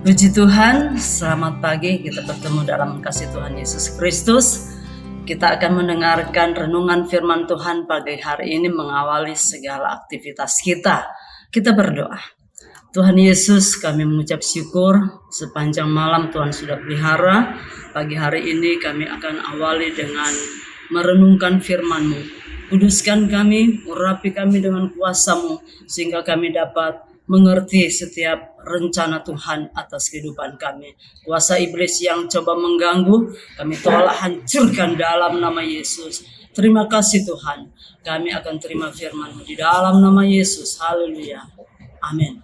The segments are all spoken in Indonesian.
Puji Tuhan, selamat pagi. Kita bertemu dalam kasih Tuhan Yesus Kristus. Kita akan mendengarkan renungan firman Tuhan pagi hari ini mengawali segala aktivitas kita. Kita berdoa. Tuhan Yesus, kami mengucap syukur sepanjang malam Tuhan sudah pelihara. Pagi hari ini kami akan awali dengan merenungkan firman-Mu. Kuduskan kami, urapi kami dengan kuasa-Mu, sehingga kami dapat mengerti setiap rencana Tuhan atas kehidupan kami. Kuasa iblis yang coba mengganggu, kami tolak, hancurkan dalam nama Yesus. Terima kasih Tuhan, kami akan terima firman-Mu di dalam nama Yesus. Haleluya. Amin.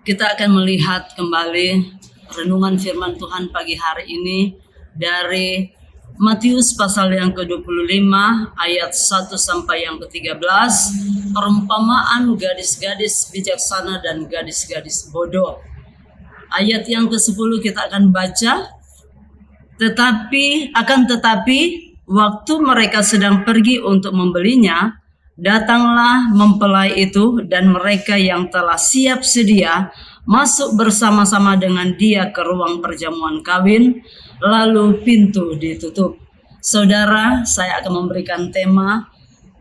Kita akan melihat kembali renungan firman Tuhan pagi hari ini dari Matius pasal yang ke-25 ayat 1 sampai yang ke-13, perumpamaan gadis-gadis bijaksana dan gadis-gadis bodoh. Ayat yang ke-10 kita akan baca. Tetapi waktu mereka sedang pergi untuk membelinya, datanglah mempelai itu dan mereka yang telah siap sedia masuk bersama-sama dengan dia ke ruang perjamuan kawin, lalu pintu ditutup. Saudara, saya akan memberikan tema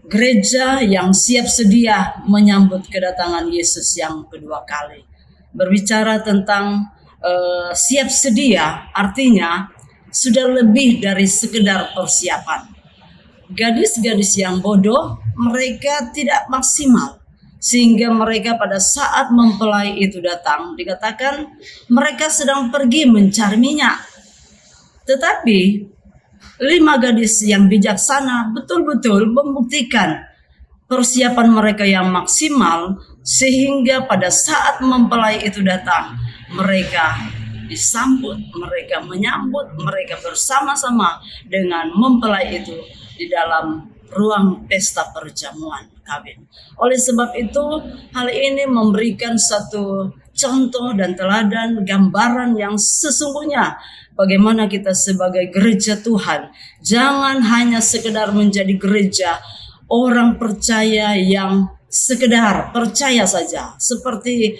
gereja yang siap sedia menyambut kedatangan Yesus yang kedua kali. Berbicara tentang siap sedia artinya sudah lebih dari sekedar persiapan. Gadis-gadis yang bodoh, mereka tidak maksimal. Sehingga mereka pada saat mempelai itu datang, dikatakan mereka sedang pergi mencari minyak. Tetapi 5 gadis yang bijaksana betul-betul membuktikan persiapan mereka yang maksimal, sehingga pada saat mempelai itu datang, mereka disambut, mereka menyambut, mereka bersama-sama dengan mempelai itu di dalam ruang pesta perjamuan kawin. Oleh sebab itu, hal ini memberikan satu contoh dan teladan gambaran yang sesungguhnya bagaimana kita sebagai gereja Tuhan jangan hanya sekedar menjadi gereja orang percaya yang sekedar percaya saja, seperti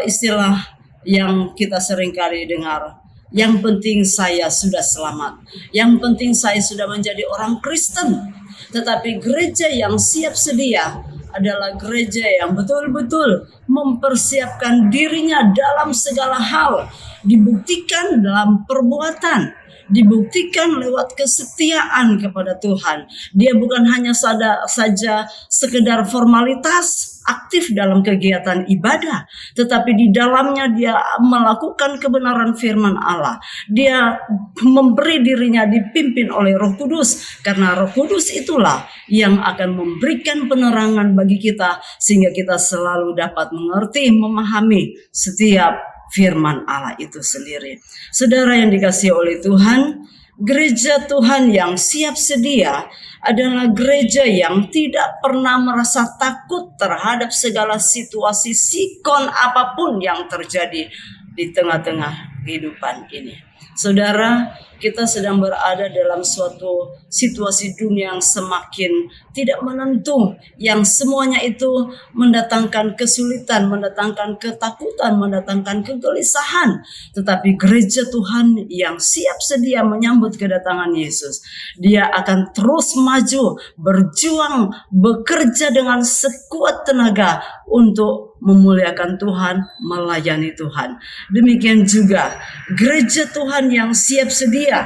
istilah yang kita seringkali dengar. Yang penting saya sudah selamat. Yang penting saya sudah menjadi orang Kristen. Tetapi gereja yang siap sedia adalah gereja yang betul-betul mempersiapkan dirinya dalam segala hal. Dibuktikan dalam perbuatan. Dibuktikan lewat kesetiaan kepada Tuhan. Dia bukan hanya saja sekedar formalitas aktif dalam kegiatan ibadah, tetapi di dalamnya dia melakukan kebenaran firman Allah. Dia memberi dirinya dipimpin oleh Roh Kudus, karena Roh Kudus itulah yang akan memberikan penerangan bagi kita sehingga kita selalu dapat mengerti, memahami setiap firman Allah itu sendiri. Saudara yang dikasihi oleh Tuhan, gereja Tuhan yang siap sedia adalah gereja yang tidak pernah merasa takut terhadap segala situasi sikon apapun yang terjadi di tengah-tengah kehidupan ini. Saudara, kita sedang berada dalam suatu situasi dunia yang semakin tidak menentu, yang semuanya itu mendatangkan kesulitan, mendatangkan ketakutan, mendatangkan kegelisahan. Tetapi gereja Tuhan yang siap sedia menyambut kedatangan Yesus, dia akan terus maju, berjuang, bekerja dengan sekuat tenaga untuk memuliakan Tuhan, melayani Tuhan. Demikian juga gereja Tuhan yang siap sedia,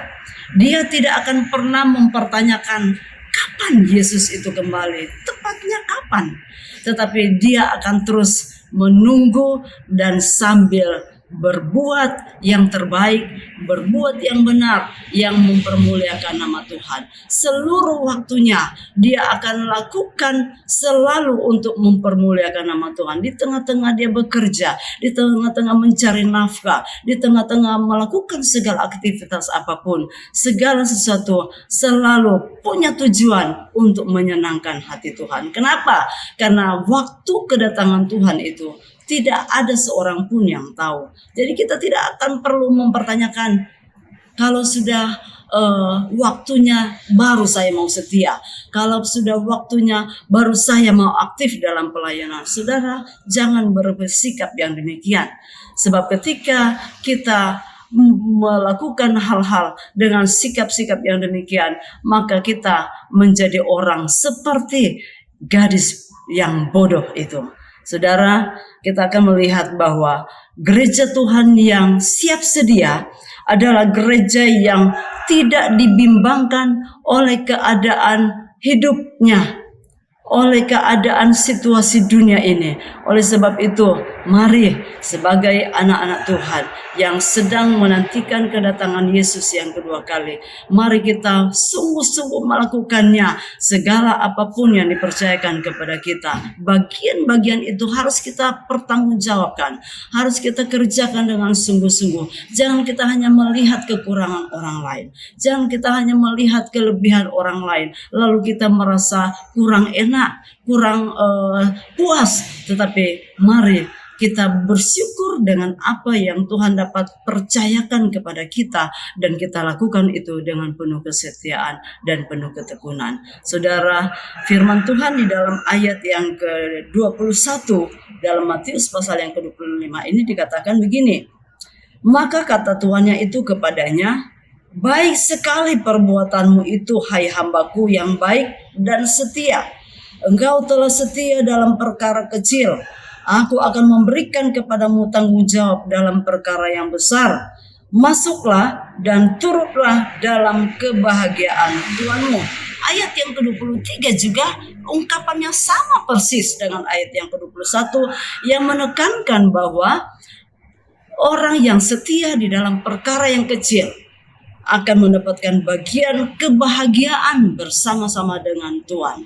dia tidak akan pernah mempertanyakan kapan Yesus itu kembali, tepatnya kapan. Tetapi dia akan terus menunggu dan sambil berbuat yang terbaik, berbuat yang benar, yang mempermuliakan nama Tuhan. Seluruh waktunya dia akan lakukan selalu untuk mempermuliakan nama Tuhan. Di tengah-tengah dia bekerja, di tengah-tengah mencari nafkah, di tengah-tengah melakukan segala aktivitas apapun, segala sesuatu selalu punya tujuan untuk menyenangkan hati Tuhan. Kenapa? Karena waktu kedatangan Tuhan itu tidak ada seorang pun yang tahu. Jadi kita tidak akan perlu mempertanyakan kalau sudah waktunya baru saya mau setia. Kalau sudah waktunya baru saya mau aktif dalam pelayanan. Saudara, jangan bersikap yang demikian. Sebab ketika kita melakukan hal-hal dengan sikap-sikap yang demikian, maka kita menjadi orang seperti gadis yang bodoh itu. Saudara, kita akan melihat bahwa gereja Tuhan yang siap sedia adalah gereja yang tidak dibimbangkan oleh keadaan hidupnya, oleh keadaan situasi dunia ini. Oleh sebab itu, mari sebagai anak-anak Tuhan yang sedang menantikan kedatangan Yesus yang kedua kali, mari kita sungguh-sungguh melakukannya. Segala apapun yang dipercayakan kepada kita, bagian-bagian itu harus kita pertanggungjawabkan, harus kita kerjakan dengan sungguh-sungguh. Jangan kita hanya melihat kekurangan orang lain, jangan kita hanya melihat kelebihan orang lain, lalu kita merasa kurang enak, kurang puas. Tetapi mari kita bersyukur dengan apa yang Tuhan dapat percayakan kepada kita, dan kita lakukan itu dengan penuh kesetiaan dan penuh ketekunan. Saudara, firman Tuhan di dalam ayat yang ke-21 dalam Matius pasal yang ke-25 ini dikatakan begini. Maka kata tuannya itu kepadanya, baik sekali perbuatanmu itu, hai hambaku yang baik dan setia. Engkau telah setia dalam perkara kecil, aku akan memberikan kepadamu tanggung jawab dalam perkara yang besar. Masuklah dan turutlah dalam kebahagiaan Tuhanmu. Ayat yang ke-23 juga ungkapannya sama persis dengan ayat yang ke-21 yang menekankan bahwa orang yang setia di dalam perkara yang kecil akan mendapatkan bagian kebahagiaan bersama-sama dengan Tuhan.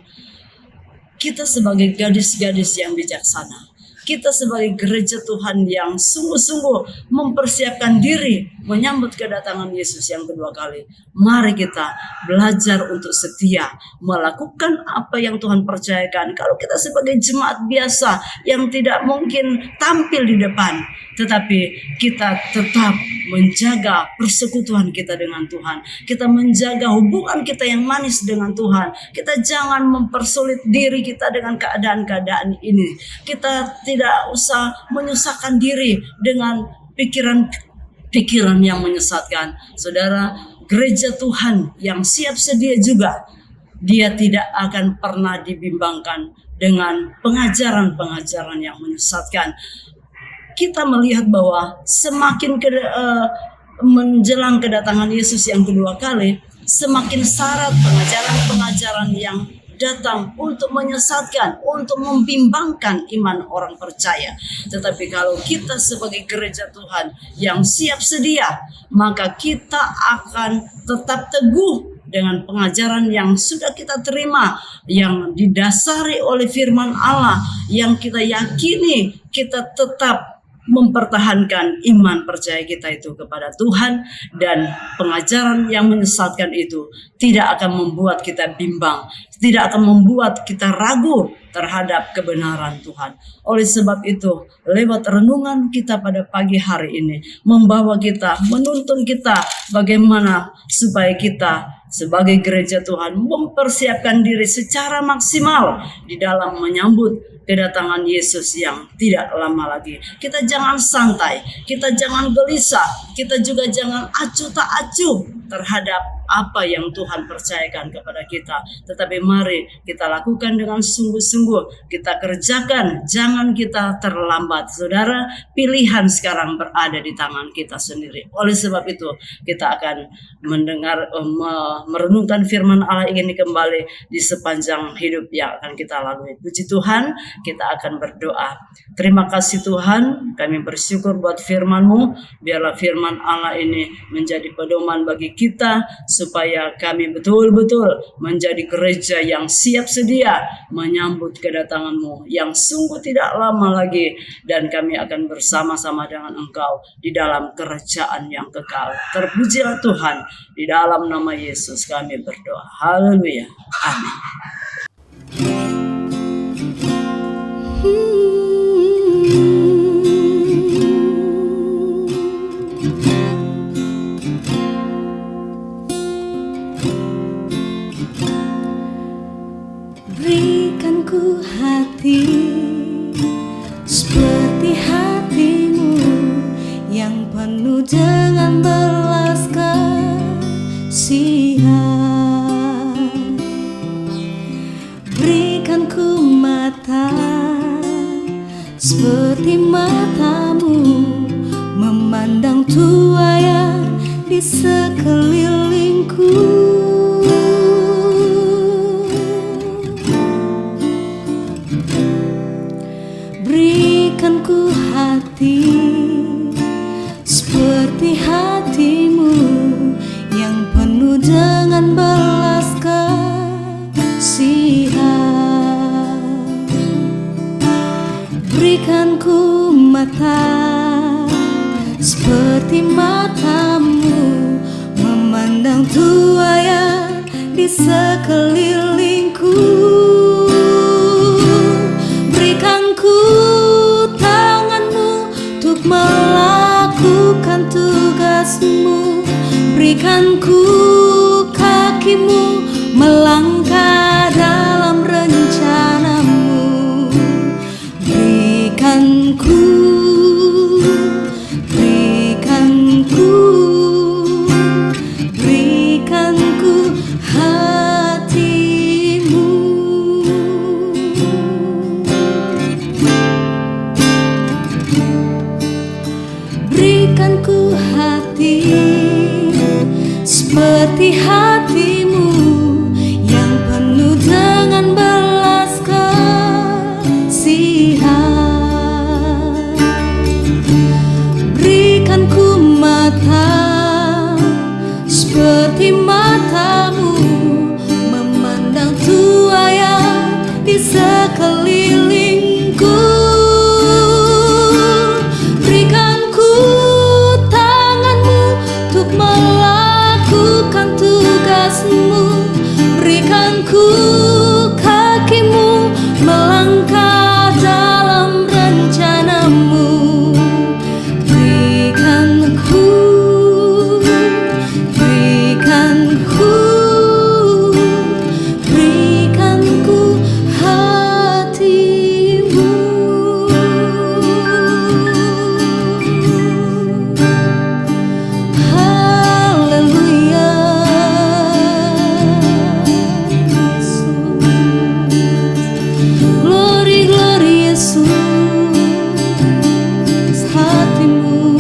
Kita sebagai gadis-gadis yang bijaksana, kita sebagai gereja Tuhan yang sungguh-sungguh mempersiapkan diri menyambut kedatangan Yesus yang kedua kali, mari kita belajar untuk setia, melakukan apa yang Tuhan percayakan. Kalau kita sebagai jemaat biasa yang tidak mungkin tampil di depan, tetapi kita tetap menjaga persekutuan kita dengan Tuhan, kita menjaga hubungan kita yang manis dengan Tuhan. Kita jangan mempersulit diri kita dengan keadaan-keadaan ini. Kita tidak usah menyusahkan diri dengan pikiran yang menyesatkan. Saudara, gereja Tuhan yang siap sedia juga, dia tidak akan pernah dibimbangkan dengan pengajaran-pengajaran yang menyesatkan. Kita melihat bahwa semakin menjelang kedatangan Yesus yang kedua kali, semakin syarat pengajaran-pengajaran yang datang untuk menyesatkan, untuk membimbangkan iman orang percaya. Tetapi kalau kita sebagai gereja Tuhan yang siap sedia, maka kita akan tetap teguh dengan pengajaran yang sudah kita terima, yang didasari oleh firman Allah, yang kita yakini. Kita tetap mempertahankan iman percaya kita itu kepada Tuhan, dan pengajaran yang menyesatkan itu tidak akan membuat kita bimbang, tidak akan membuat kita ragu terhadap kebenaran Tuhan. Oleh sebab itu, lewat renungan kita pada pagi hari ini membawa kita, menuntun kita bagaimana supaya kita sebagai gereja Tuhan mempersiapkan diri secara maksimal di dalam menyambut kedatangan Yesus yang tidak lama lagi. Kita jangan santai, kita jangan gelisah, kita juga jangan acuh tak acuh terhadap apa yang Tuhan percayakan kepada kita. Tetapi mari kita lakukan dengan sungguh-sungguh, kita kerjakan, jangan kita terlambat. Saudara, pilihan sekarang berada di tangan kita sendiri. Oleh sebab itu, kita akan merenungkan firman Allah ini kembali di sepanjang hidup yang akan kita lalui. Puji Tuhan, kita akan berdoa. Terima kasih Tuhan, kami bersyukur buat firman-Mu. Biarlah firman Allah ini menjadi pedoman bagi kita, supaya kami betul-betul menjadi gereja yang siap sedia menyambut kedatangan-Mu yang sungguh tidak lama lagi, dan kami akan bersama-sama dengan Engkau di dalam kerajaan yang kekal. Terpujilah Tuhan, di dalam nama Yesus kami berdoa. Haleluya. Amin. Berikan ku hati seperti hati-Mu, penuh dengan belas kasihan. Berikan ku mata seperti matamu, memandang tuaya di sekelilingku. Berikan ku hati seperti hatimu, yang penuh dengan belas kasihan. Berikan ku mata seperti matamu, memandang tuaya di sekelilingku. Berikan ku tanganmu untuk melakukan tugasmu. Berikan ku kakimu melangkah dalam rencanamu. Berikan ku hatimu. Berikan ku hati seperti hatimu, yang penuh dengan belas kasihan. Berikan ku mata seperti matamu, memandang tuaya di sekelilingku. Berikan ku tanganmu untuk melakukan tugasmu. Berikan ku kakimu melangkah dalam rencanamu. Berikan ku hatimu. Haleluya, glory, glory Yesus. Hatimu,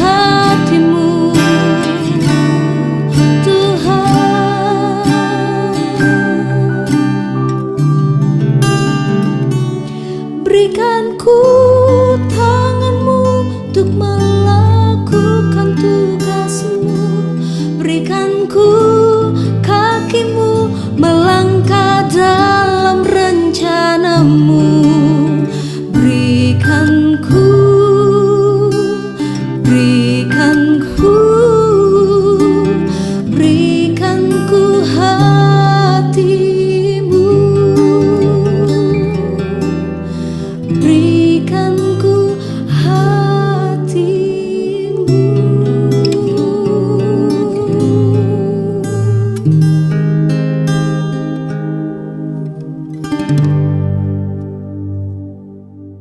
hatimu berikan ku tanganmu untuk melakukan tugasmu. Berikan ku kakimu melangkah dalam rencanamu. Berikan ku